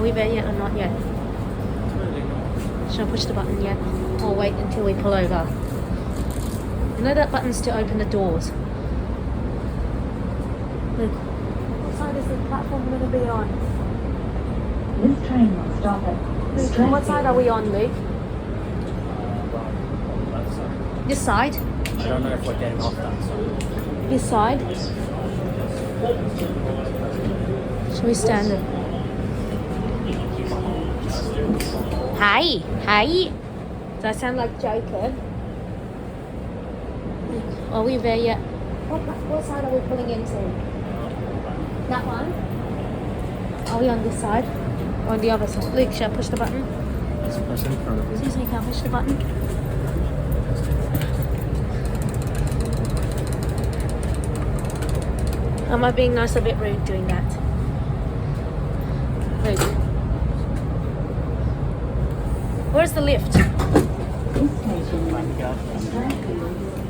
we there yet or not yet? Should I push the button yet? Or wait until we pull over? You know that button's to open the doors. Look. What side is the platform going to be on? This train will stop at Luke, what side are we on, Luke? This side? I don't know if we're getting off that side. This side? Shall we stand there? Hi! Hi! Does that sound like Joker? Are we there yet? What side are we pulling into? That one? Are we on this side? Or on the other side? Luke, should I push the button? It's press in front of you. Excuse me, can I push the button? Am I being nice or a bit rude doing that? Luke. Where's the lift? this station. Tranquil.